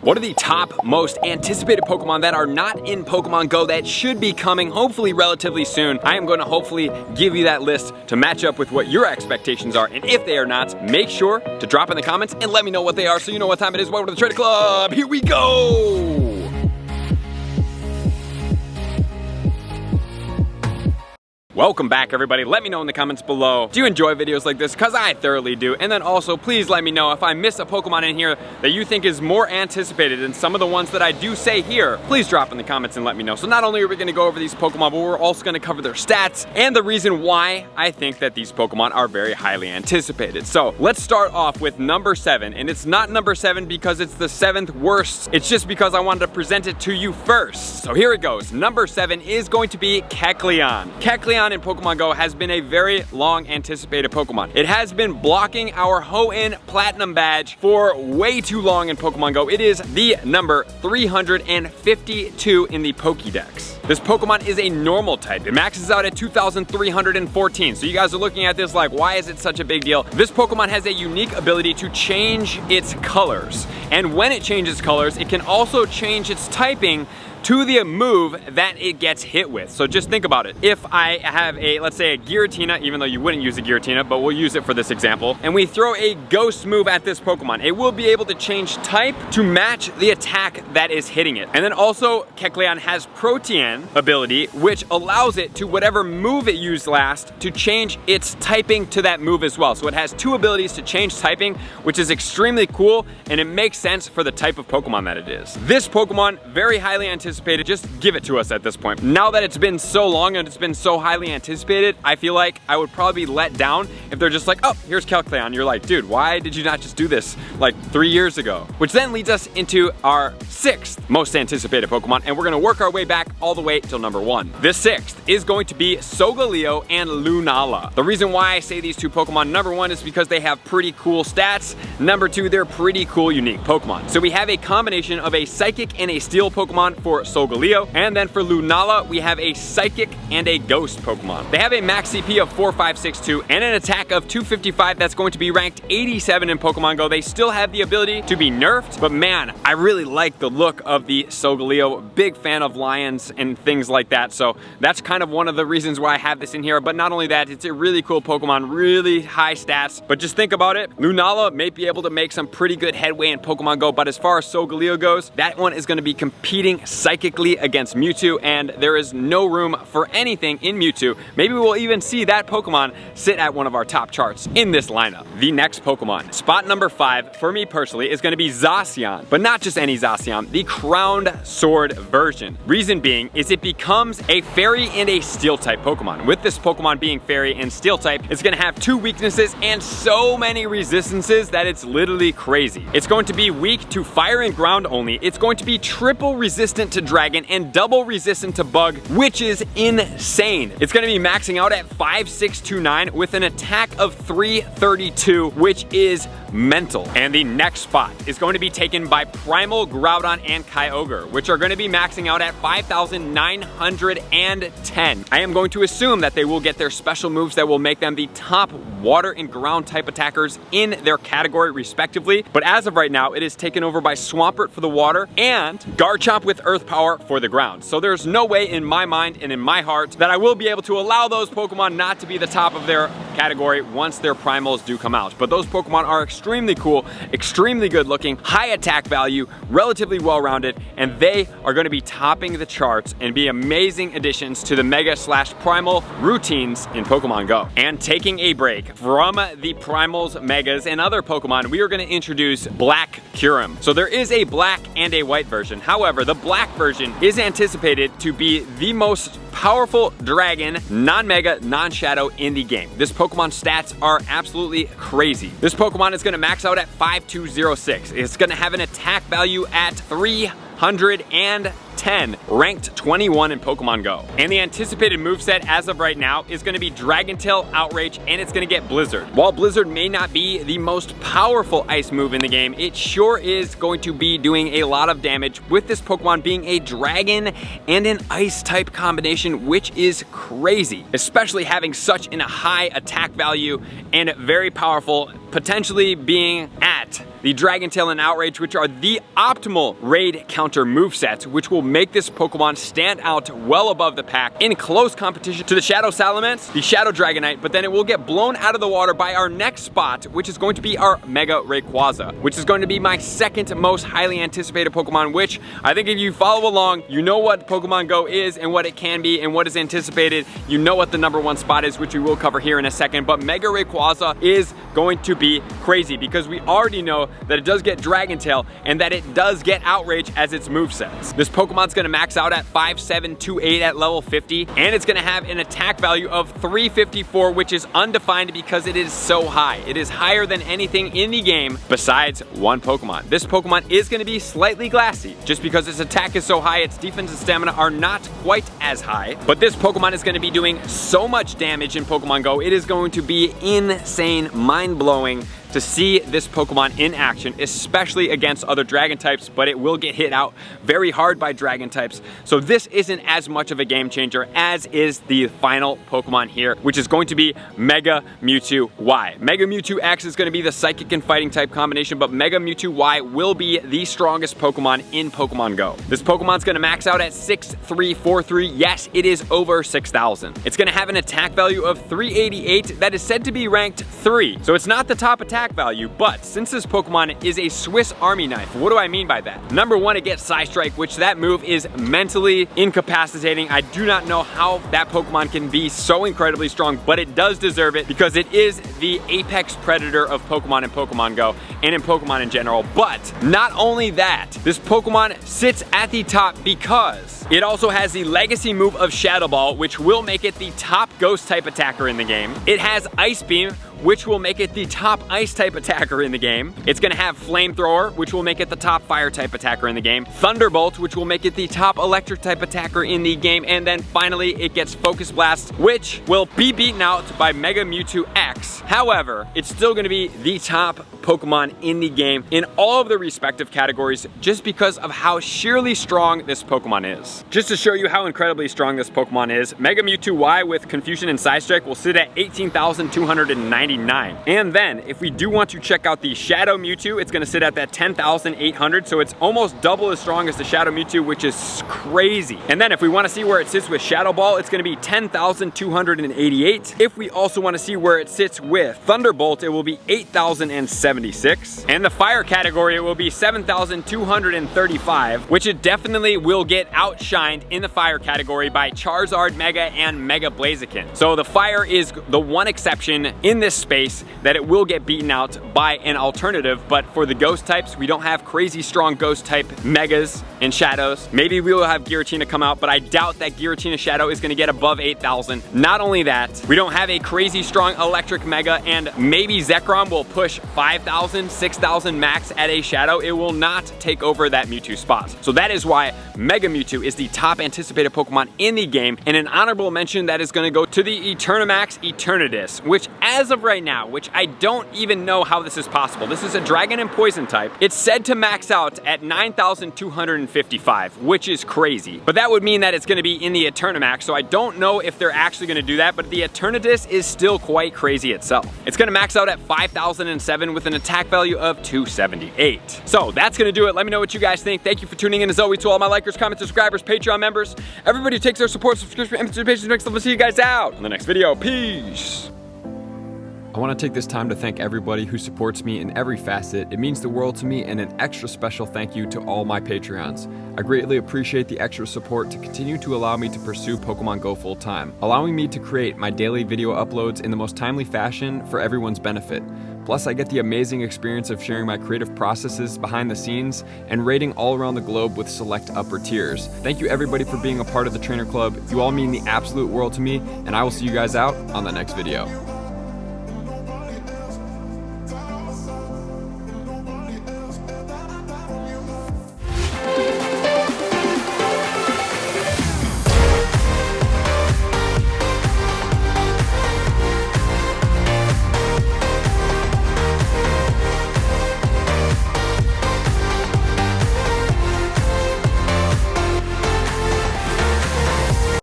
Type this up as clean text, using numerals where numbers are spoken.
What are the top most anticipated Pokemon that are not in Pokemon Go that should be coming hopefully relatively soon? I am going to hopefully give you that list to match up with what your expectations are, and if they are not, make sure to drop in the comments and let me know what they are so you know what time it is. Welcome to the Trader Club. Here we go. Welcome back, everybody. Let me know in the comments below. Do you enjoy videos like this? Because I thoroughly do. And then also, please let me know if I miss a Pokemon in here that you think is more anticipated than some of the ones that I do say here. Please drop in the comments and let me know. So not only are we going to go over these Pokemon, but we're also going to cover their stats and the reason why I think that these Pokemon are very highly anticipated. So let's start off with number 7. And it's not number 7 because it's the 7th worst. It's just because I wanted to present it to you first. So here it goes. Number 7 is going to be Kecleon. Kecleon in Pokemon Go has been a very long anticipated Pokemon. It has been blocking our Ho-In Platinum badge for way too long in Pokemon Go. It is the number 352 in the Pokédex. This Pokemon is a normal type. It maxes out at 2,314. So you guys are looking at this like, why is it such a big deal? This Pokemon has a unique ability to change its colors. And when it changes colors, it can also change its typing to the move that it gets hit with. So just think about it. If I have a, let's say a Giratina, even though you wouldn't use a Giratina, but we'll use it for this example, and we throw a ghost move at this Pokemon, it will be able to change type to match the attack that is hitting it. And then also, Kecleon has Protean ability, which allows it to whatever move it used last to change its typing to that move as well. So it has two abilities to change typing, which is extremely cool, and it makes sense for the type of Pokemon that it is. This Pokemon, very highly anticipated. Just give it to us at this point. Now that it's been so long and it's been so highly anticipated, I feel like I would probably be let down if they're just like, oh, here's Kecleon. You're like, dude, why did you not just do this like 3 years ago? Which then leads us into our 6th most anticipated Pokemon, and we're gonna work our way back all the way till number 1. This 6th is going to be Solgaleo and Lunala. The reason why I say these two Pokemon, number 1 is because they have pretty cool stats. Number 2, they're pretty cool, unique Pokemon. So we have a combination of a Psychic and a Steel Pokemon for Solgaleo, and then for Lunala, we have a Psychic and a Ghost Pokemon. They have a max CP of 4562 and an attack of 255 that's going to be ranked 87 in Pokemon Go. They still have the ability to be nerfed, but man, I really like the look of the Solgaleo. Big fan of lions and things like that, so that's kind of one of the reasons why I have this in here. But not only that, it's a really cool Pokemon, really high stats. But just think about it, Lunala may be able to make some pretty good headway in Pokemon Go, but as far as Solgaleo goes, that one is going to be competing psychically against Mewtwo, and there is no room for anything in Mewtwo. Maybe we'll even see that Pokemon sit at one of our top charts in this lineup. The next Pokemon, spot number 5 for me personally, is going to be Zacian, but not just any Zacian, the Crowned Sword version. Reason being is it becomes a Fairy and a Steel type Pokemon. With this Pokemon being Fairy and Steel type, it's going to have 2 weaknesses and so many resistances that it's literally crazy. It's going to be weak to Fire and Ground only. It's going to be triple resistant to Dragon and double resistant to Bug, which is insane. It's going to be maxing out at 5629 with an attack of 332, which is mental. And the next spot is going to be taken by Primal, Groudon, and Kyogre, which are going to be maxing out at 5,910. I am going to assume that they will get their special moves that will make them the top water and ground type attackers in their category respectively. But as of right now, it is taken over by Swampert for the water and Garchomp with Earth Power for the ground. So there's no way in my mind and in my heart that I will be able to allow those Pokemon not to be the top of their category once their primals do come out. But those Pokemon are extremely cool, extremely good looking, high attack value, relatively well-rounded, and they are going to be topping the charts and be amazing additions to the Mega/Primal routines in Pokemon Go. And taking a break from the Primals, Megas, and other Pokemon, we are going to introduce Black Kyurem. So there is a black and a white version. However, the black version is anticipated to be the most powerful dragon, non-mega, non-shadow in the game. This Pokemon's stats are absolutely crazy. This Pokemon is going to max out at 5206. It's going to have an attack value at 310, ranked 21 in Pokemon Go. And the anticipated moveset as of right now is going to be Dragon Tail, Outrage, and it's going to get Blizzard. While Blizzard may not be the most powerful ice move in the game, it sure is going to be doing a lot of damage with this Pokemon being a dragon and an ice type combination, which is crazy, especially having such a high attack value and very powerful potentially being at the Dragon Tail and Outrage, which are the optimal raid counter movesets, which will make this Pokemon stand out well above the pack in close competition to the Shadow Salamence, the Shadow Dragonite, but then it will get blown out of the water by our next spot, which is going to be our Mega Rayquaza, which is going to be my second most highly anticipated Pokemon, which I think if you follow along, you know what Pokemon Go is and what it can be and what is anticipated. You know what the #1 spot is, which we will cover here in a second, but Mega Rayquaza is going to be crazy because we already know that it does get Dragon Tail and that it does get Outrage as its movesets. This Pokemon's gonna max out at 5'7", 2'8" at level 50, and it's gonna have an attack value of 354, which is undefined because it is so high. It is higher than anything in the game besides one Pokemon. This Pokemon is gonna be slightly glassy. Just because its attack is so high, its defense and stamina are not quite as high, but this Pokemon is gonna be doing so much damage in Pokemon Go, it is going to be insane, mind-blowing to see this Pokemon in action, especially against other dragon types, but it will get hit out very hard by dragon types. So this isn't as much of a game changer as is the final Pokemon here, which is going to be Mega Mewtwo Y. Mega Mewtwo X is gonna be the psychic and fighting type combination, but Mega Mewtwo Y will be the strongest Pokemon in Pokemon Go. This Pokemon's gonna max out at 6'3", Yes, it is over 6,000. It's gonna have an attack value of 388 that is said to be ranked 3. So it's not the top attack value, but since this Pokemon is a Swiss Army knife, what do I mean by that? #1, it gets Psystrike, which that move is mentally incapacitating. I do not know how that Pokemon can be so incredibly strong, but it does deserve it because it is the apex predator of Pokemon in Pokemon Go and in Pokemon in general. But not only that, this Pokemon sits at the top because it also has the legacy move of Shadow Ball, which will make it the top ghost type attacker in the game. It has Ice Beam, which will make it the top ice type attacker in the game. It's gonna have Flamethrower, which will make it the top fire type attacker in the game. Thunderbolt, which will make it the top electric type attacker in the game. And then finally, it gets Focus Blast, which will be beaten out by Mega Mewtwo X. However, it's still gonna be the top Pokemon in the game in all of the respective categories just because of how sheerly strong this Pokemon is. Just to show you how incredibly strong this Pokemon is, Mega Mewtwo Y with Confusion and Psystrike will sit at 18,299. And then, if we do want to check out the Shadow Mewtwo, it's gonna sit at that 10,800, so it's almost double as strong as the Shadow Mewtwo, which is crazy. And then if we wanna see where it sits with Shadow Ball, it's gonna be 10,288. If we also wanna see where it sits with Thunderbolt, it will be 8,076. And the Fire category, it will be 7,235, which it definitely will get outshined in the Fire category by Charizard Mega and Mega Blaziken. So the Fire is the one exception in this space that it will get beaten out by an alternative, but for the ghost types, we don't have crazy strong ghost type Megas and Shadows. Maybe we will have Giratina come out, but I doubt that Giratina Shadow is gonna get above 8,000. Not only that, we don't have a crazy strong electric Mega, and maybe Zekrom will push 5,000, 6,000 max at a Shadow. It will not take over that Mewtwo spot. So that is why Mega Mewtwo is the top anticipated Pokemon in the game, and an honorable mention that is gonna go to the Eternamax Eternatus, which as of right now, which I don't even know how this is possible. This is a Dragon and Poison type. It's said to max out at 9,255, which is crazy. But that would mean that it's gonna be in the Eternamax, so I don't know if they're actually gonna do that, but the Eternatus is still quite crazy itself. It's gonna max out at 5,007 with an attack value of 278. So that's gonna do it. Let me know what you guys think. Thank you for tuning in as always to all my likers, comments, subscribers, Patreon members, everybody who takes their support, subscription, and participation next level. See you guys out on the next video. Peace. I want to take this time to thank everybody who supports me in every facet. It means the world to me, and an extra special thank you to all my Patreons. I greatly appreciate the extra support to continue to allow me to pursue Pokemon Go full time, allowing me to create my daily video uploads in the most timely fashion for everyone's benefit. Plus, I get the amazing experience of sharing my creative processes behind the scenes and raiding all around the globe with select upper tiers. Thank you everybody for being a part of the Trainer Club. You all mean the absolute world to me, and I will see you guys out on the next video.